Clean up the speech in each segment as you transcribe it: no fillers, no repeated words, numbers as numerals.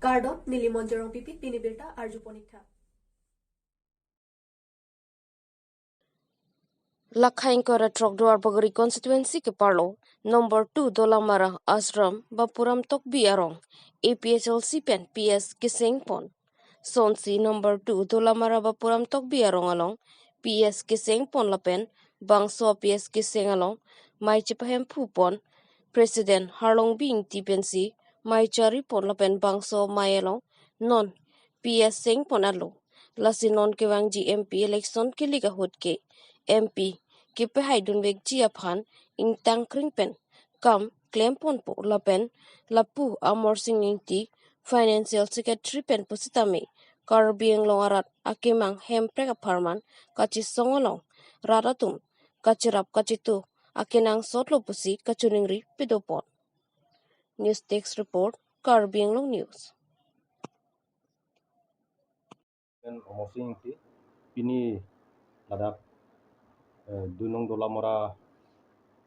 Gardon Nilimonjerong Pipit Pinibirta Arju Ponikha. Lakhain kora Trogdwar Bagari constituency ke parlo number 2 Dolamara Asram Bapuram Tokbi Arong APSLC pen PS Kiseng Pon Sonsi number 2 Dolamara Bapuram Tokbi Arong along PS Kiseng Pon Lapen Bangso PS Kiseng along Mai Chipahem Pupon President Harlong Bing TPNC Mai Chari Pon Lapen Bangso Mai along non PS Seng Pon alo Lasi non kewang GMP election ke liga hot ke MP kipe haidun weg ji aphan ing tang kring pen kam claim pon po lapen lapu amor sing ti financial secretary pen pusitame kar bieng longarat akemang hemprek aparman kachi songolong raratum kachirap kachitu akenang sotlo pusi kachuningri pidopon news text report kar bieng long news dan omosing ti pini ladak dunong dolamora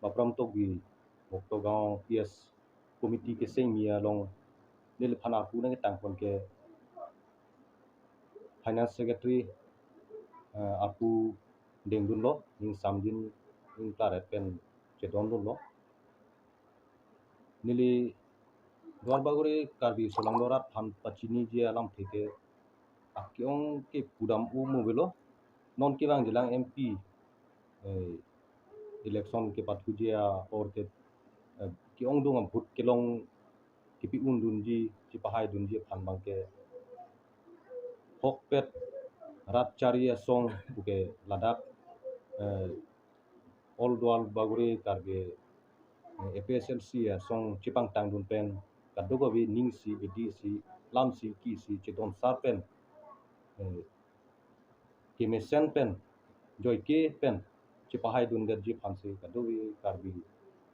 bapram togi oktogang PS komiti ke sing mia long nil phana pu na tangpon ke finance secretary aku dengdun lo ning samdin ning taret pen chedon lo nili dwarbagore karbi solangdora phan pachini je alam theke akyong ke pudam u mobilo non ke bang jilang MP election ke patujia or ke kyong dong bhut kelong kipi undunji cipahai dunji phan bangke hokpet ratcharia song buke ladak all dual bagure karge APSLC song cipang tangdun pen kadogo bi ningsi edisi lamsi kisi chedon sarpen kimesen pen joyke pen cipahai dun derji phansi kadogi karbi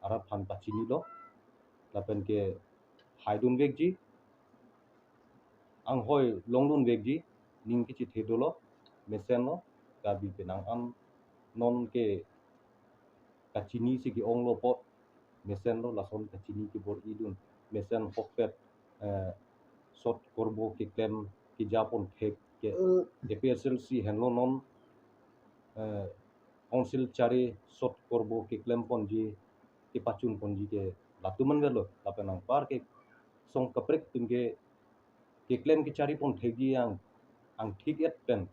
arat phan pachini lo lapen ke haidun vekji ang hoi longdun vekji ning kichi thedolo mesen lo karbi penang am non ke kachini si ki ong lo pot mesen lo lason kachini ki bor idun mesen hokpet sot korbo ki klem ki japon thek ke APSLC henlo non council chari sot korbo ki klem ponji ki pachun ponji ke latuman velo lapenang par ke song kaprek tumge ki klem ki chari pon thegi ang thik et pen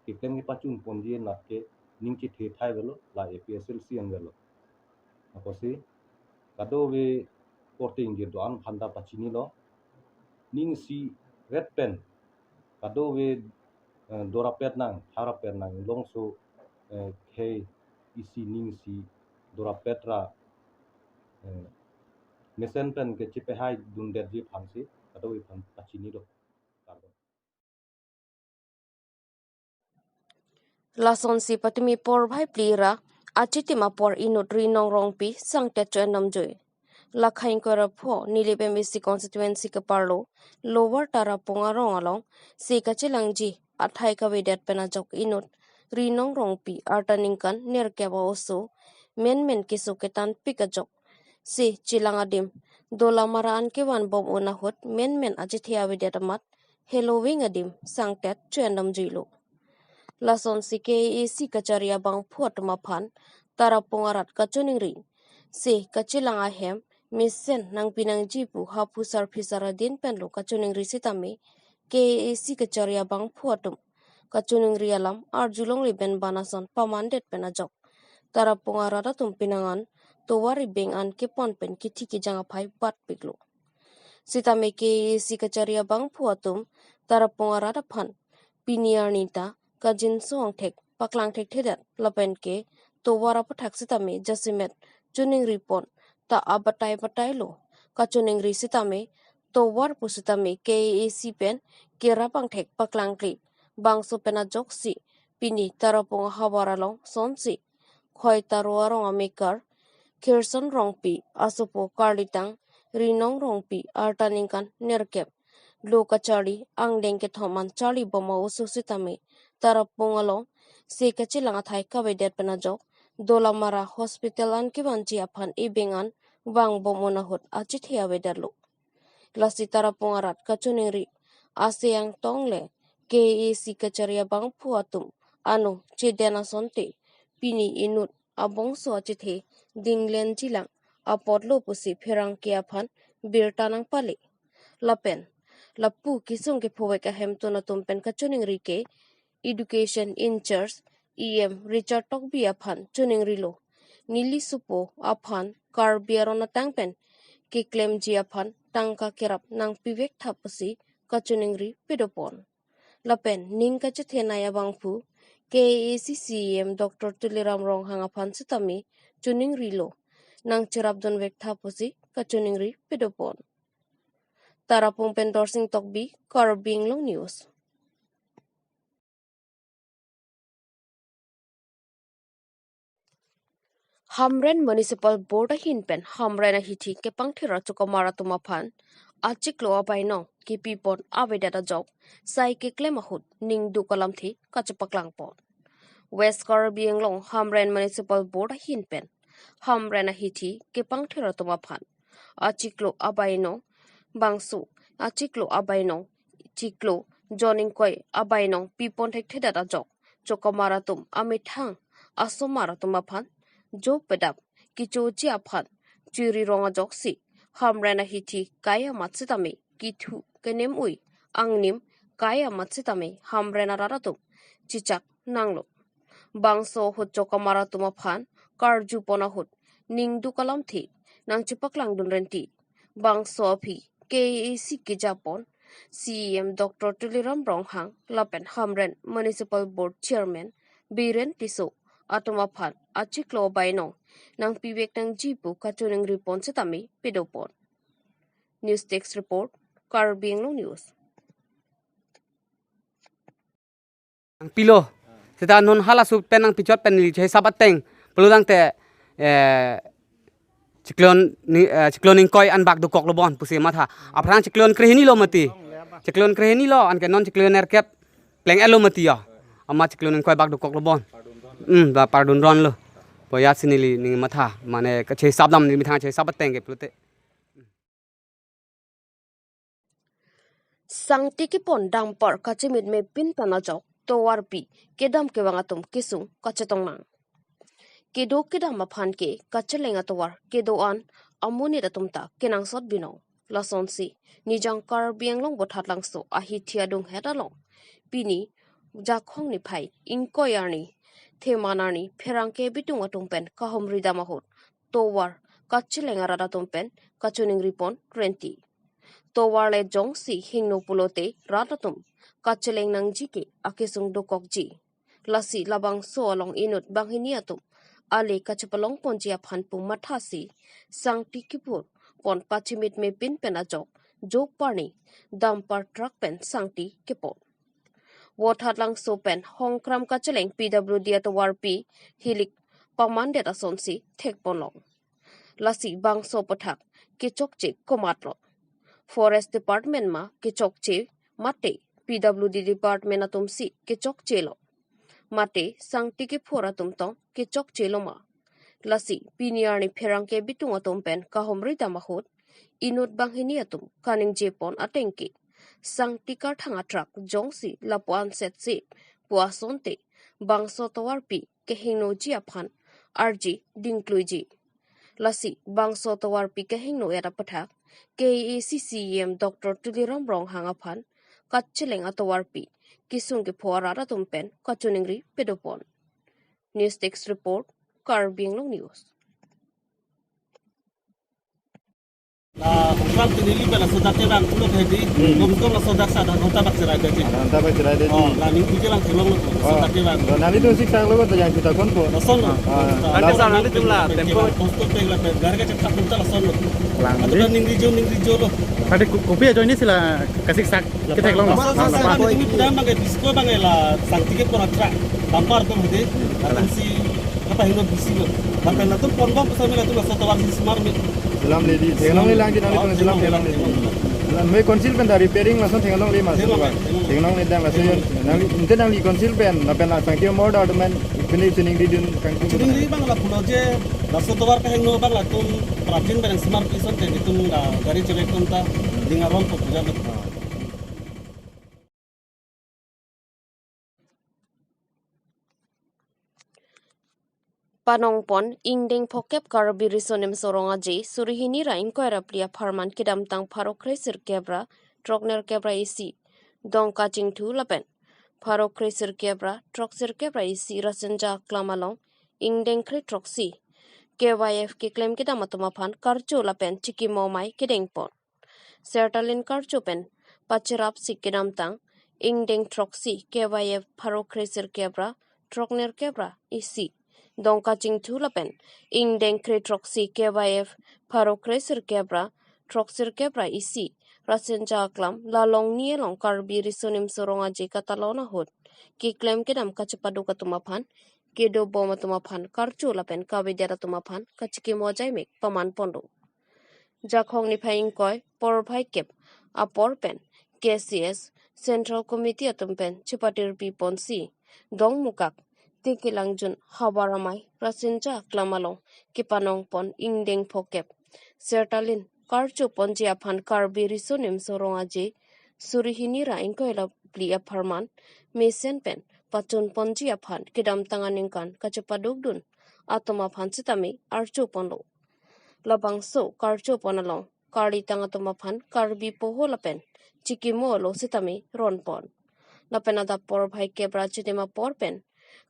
ki klem ki pachun ponji nat ke ningchi the thai velo la APSLC an velo aposi kado we porting je doan phanda pachini lo ning si red pen kado we dorapet nang harapet nang longso khei isi ning si dorapetra mesen pen ke chipe hai dun derji phansi kado we phan pachini lo lason si patimi por bhai plira achitima por inutri nong rongpi sangte chenam joy lakhain kora pho nilipe misi constituency ke parlo lower tara pongarong along si kachilangji athai ka vedat pena jok inut rinong rongpi artaningkan nerkeba oso men kisu ketan pikajok si chilangadim dolamara anke wan bom onahot men ajithia vedat amat halloween adim sangtet chenam jilo lason si KAC kacharia bang phuat maphan tara pongarat kachoningri si kachilang ahem misen nang pinang jipu hapu sarfisara din penlo kachoningri sitame KAC kacharia bang phuatum kachoningri alam arjulong riben banason pamandet penajok tara pongarata tumpinangan towari beng an kepon pen kithiki janga phai bat piklo sitame KAC kacharia bang phuatum tara pongarata phan piniarnita kajin song thek paklang thek thedat lapen ke to wara pathak sitame jasimet chuning ripon ta abatai lo kachuning ri sitame to war pusitame KAC pen kerapang thek paklang kli bangso pena joksi pini tarapong hawara long sonsi khoi tarwarong amekar Kirson rongpi asopo karlitang rinong rongpi artaningkan nerkep lokachari angdeng ke thoman chari boma ususitame tarapungalo si kachilang athai kawedet penajok dolamara hospital an kibanji aphan ibengan wang bomona hot achithia wedarlo lasi tarapong arat kacuning ri aseang tongle KAC kacaria bang puatum ano cedena sonte pini inut abong so acithe dinglen jilang apot lo pusi pherang kiaphan birtanang pale lapen lapu kisung ke phowek ahem to na tumpen kacuning ri ke education in charge EM Richard Tokbi aphan chuning rilo nili supo aphan kar biarona tangpen ki claim ji aphan tangka kerap nang pivek thapasi kacuning ri pedopon lapen ning kachethenaya bangphu KACCM Dr. Tuliram Rong hangaphan sitami chuning rilo nang cherapdon vek thapasi kacuning ri pedopon tarapung pendor sing tokbi kar binglong news Hamren Municipal Board hinpen Hamren hithi ke pangthira chukomara tumaphan achiklo abaino ki pipon avedada jok sai ke klemahut ning du kalamthi kachapaklangpon West Caribbean long Hamren Municipal Board hinpen Hamren hithi ke pangthira tumaphan achiklo abaino bangsu achiklo abaino chiklo joning koi abaino pipon thektheda jok chukomara tum amithang asomara tumaphan jo pedap kicho chia phan chiri ronga joksi hamrena hithi kaya matsitame kithu kenem ui angnim kaya matsitame hamrena raratum chichak nanglo bangso hut chokamara tuma phan karju pona hut ningdu kalam thi nang chipaklang dun renti bangso phi KAC ki japon CM Dr. Tuliram Ronghang Lapen Hamren Municipal Board Chairman Biren Tiso atuma phan achiklo baino nang pibek nang jipu kachuning ripon setami pedopon News Text Report Caribbean News Pilo seta non hala su penang pichot penili chhe sabateng peludang te cyclone koi anbak du kok lobon pusi matha aprang cyclone krehini lo mati cyclone krehini lo an ke non cyclone erkep pleng elo mati ya ama cyclone koi bak du kok lobon ba pardon ron lo boya sinili ning matha mane ka chhe sabdam ni mitha chhe sabateng ke plute sangti ki pon dampar kachimit me pin panajok to warpi kedam ke wangatum kisung kachetong mang kedo kedam maphan ke kachelenga towar kedo an amuni datumta kenang sot bino lasonsi nijang kar bianglong bothat langso ahi thiadung hedalong pini jakhong ni phai inkoyarni themanani pherangke bitung atungpen kahomri damahut towar kachelenga rada tumpen kachuning ripon 20 towar le jongsi hingno pulote ratatum kacheleng nangji ke akesung dokokji lasi labang so along inut banghiniatum ale kachapalong ponjia phanpu mathasi sangti kipur pon pachimit me pin penajok jok parni dampar truck pen sangti kipor wothatlang so pen hongkram kacheleng PWD atowar pi hilik pamande ta sonsi thekponlong lasi bang so pathak kichokche komatlo Forest Department ma kichokche mate PWD Department atumsi kichokche lo mate sangti ki phora tumtong kichokche lo ma lasi piniarni pherangke bitung atumpen kahomri damahut inut banghini atum kaning jepon atengki sangti kar thanga truck jongsi lapuan setsi puasonte bangso towarpi kehingno ji aphan RG dingkluiji lasi bangso towarpi kehingno era pathak KACCM Dr. Tuliram Rong hangaphan kacheleng atowarpi kisung ke phora tumpen kachuningri pedopon News Text Report Caribbean News Ram tinili bela sodak terang tulok hedi gomgom la sodak sada nota bak cerai deti nanta ba cerai deti la ning pikiran tulong sodak terang nanti tu sik sang lo yang kita kon ko son nanti sang nanti jumlah tempo posto pegla pe garga cetak punta la son lang atau ning rijo lo Ada kopi aja ini sila kasih sak kita kelong mas. masa ini pudam bagai disco bagai la sangtike pora tra tampar tu hedi akan si apa hino bisi lo tapi na tu pon bom sama la tu la sotawar si smart mi selam lady tengalong ni lang dinali kon selam tengalong lady me konsil pen dari repairing langsung tengalong li mas tengalong ni dang langsung nang inte nang li konsil pen na pen la sang tio mod adman pini tuning di dun kang Tuning di bang la pulau je la sotawar ka hengno bang la tun prajin bang smart ison te ditun la gari cewek tunta Dengan rompok juga betul. Panongpon ingdeng pokep karbi risonem soronga je surihini ra inquira plia pharman kidam tang pharo kresir kebra trokner kebra isi dong kaching thu lapen pharo kresir kebra troksir kebra isi rasenja klamalong ingdeng kre troksi KYF ki claim kidam atuma phan karcho lapen chiki momai kideng pon sertalin karcho pen pachirap sikidam tang ingdeng troksi KYF pharo kresir kebra trokner kebra isi dongka chingthu lapen ingdeng kre troksi KYF pharo kresir kebra troksir kebra isi rasenja klam lalong nielong karbi risonim soronga je katalona hot ki claim kedam kachapadu katuma phan kedo boma tuma phan karchu lapen kawidera tuma phan kachiki mojai mek paman pondo jakhong ni phaing koi por bhai kep apor pen KCS Central Committee atum pen chipatir pi ponsi dong mukak tikilangjun hawaramai rasinja klamalong kipanong pon ingdeng phokep sertalin karchu ponjia phan karbi risonim soronga je surihini ra inkoila plia pharman mesen pen pachun ponjia phan kidam tanganingkan kachapadugdun atoma phan sitami archu ponlo labangso karchu ponalong kari tangatoma phan karbi poholapen chikimo lo sitami ronpon lapenada por bhai kebra chitima porpen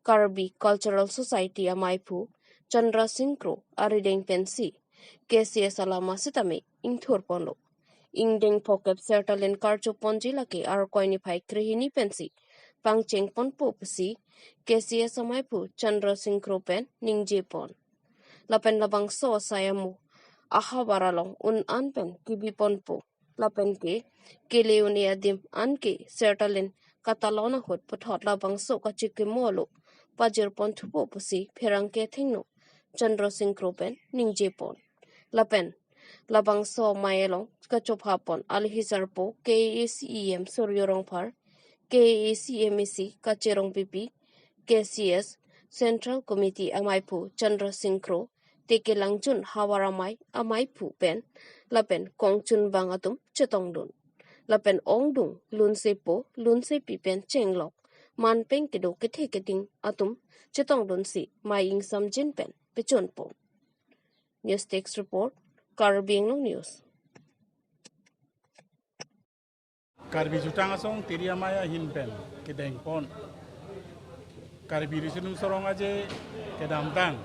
Karbi Cultural Society Amaipu, Chandra Singkro, Arideng Pensi, KCS Alama Sitame, Ingthur Pondo, Ingdeng Pokep Sertalin Karcho Ponjilake, Arkoini Pai Krihini Pensi, Pangcheng Ponpo Psi, KCS Amaipu, Chandra Singkro Pen, Ningje Pon. Lapen Labang So Sayamu, Ahawaralong, Anpen, Kibi Ponpo, Lapen Ke, Keleonia Dim Anke, Sertalin, Katalona Hut, Putot Labang So Kachikimolo, Pajir pon thupo pusi pherangke thingno Chandra Singh Kropen ningje pon lapen labang so mayelong kachopha pon alhisarpo KACEM Soryorong Phar KACMEC Kacherong PP KCS Central Committee Amaipu Chandra Singh Kro tekelangjun hawaramai amaipu pen lapen kongchun bangatum chetongdun lapen ongdung lunse pipen chenglok man peng kedo kethe keting atum chetong don si mai ing sam jin pen pechon pon news text report Karbing News Karbi jutang asong tiria maya hinpen kedeng pon karbi risunum sorong aje kedam tang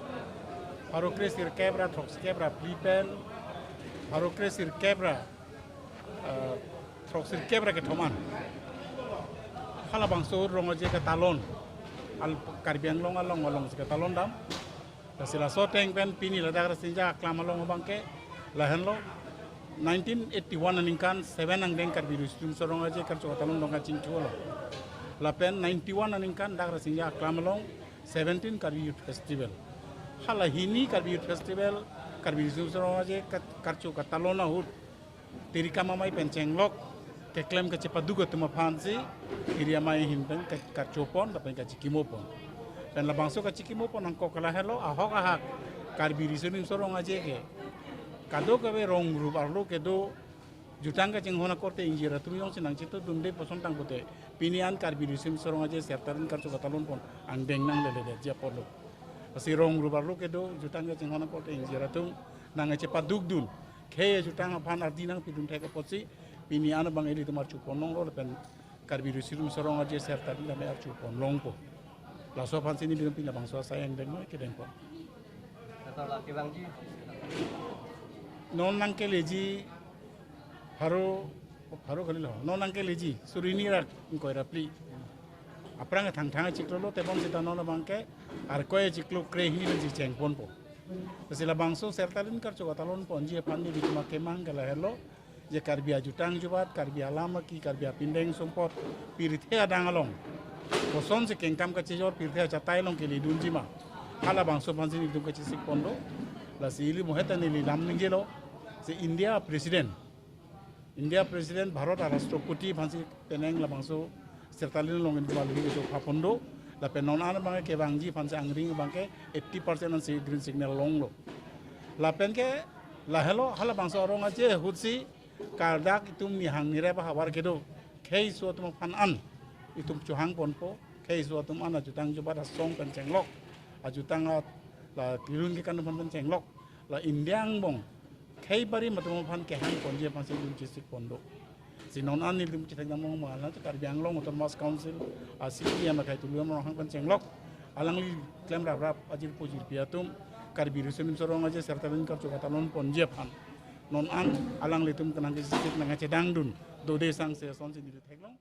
haro kresir kebra troks kebra plipen haro kresir kebra troksir kebra ke thoman hala bangso rong aje ke talon al karbiang long along ke talon dam sila so teng pen pini la dagra sinja klamalong bangke lahan lo 1981 aningkan 7 ang deng karbi rustum sorong aje karcho talon dong kacing chulo la pen 91 aningkan dagra sinja klamalong 17 karbi youth festival hala hini karbi youth festival karbi rustum sorong aje karcho talon na hut tirika mamai pencenglok ke klaim ke cepaduga tuma phansi iria mai hinpen ke karchopon da pen ke chikimopon dan labangso ke chikimopon angko kala hello ahok ahak karbi risonim sorong aje ke kado ke rong rub arlo ke do jutanga jenghona korte injira tumi yong sinang chito dunde poson tang pote pinian karbi risonim sorong aje sertarin karcho katalon pon andeng nang lele dia polo asi rong rub arlo ke do jutanga jenghona korte injira tum nang cepadugdun ke jutanga phan ardinang pidun theke potsi pini ana bang eli temar cupon long lo pen karbi risilum sorong aje serta dinda me cupon long po la so pan sini bilang pina bang so sayang den ke den po non nang ke leji haro kali lo non nang ke leji surini rak ko rapli aprang thang thang chiklo lo te bon sita non bang ke ar ko e chiklo kre hi le ji cheng pon po sila bang so serta din kar choga talon pon ji pan ni bituma ke mangala hello je karbia jutang jubat karbia lama ki karbia pindeng sompot pirithe adang along koson se kengkam ka chejor pirithe chatai long ke lidun jima hala bangso pansi ni dum ka chisik pondo la sili moheta ni lam ningjelo se India president bharat rashtrapati pansi peneng la bangso sertalin long in balu ni jo papondo la penon ana bang ke bangji pansi angring bang ke 80% on green signal long lo la pen ke la hello hala bangso rong aje hutsi kardak itum ni hang ni reba hawar kedo kei suatu pan an itum cuhang ponpo kei suatu an ajutang coba dah song pencenglok ajutang la tirun ke kan pencenglok la indiang bong kei bari matu pan ke hang ponje pan si jisik pondok sinon an ni lim citak namong malan Karbiang long atau Mas Council asli yang makai tulu yang hang pencenglok alang li klaim rap ajil pojir piatum Karbiru senim sorong aja serta lengkap juga talon ponje pan non an alang litum kenang kisik nang cedang dun dode sang se son sini teklong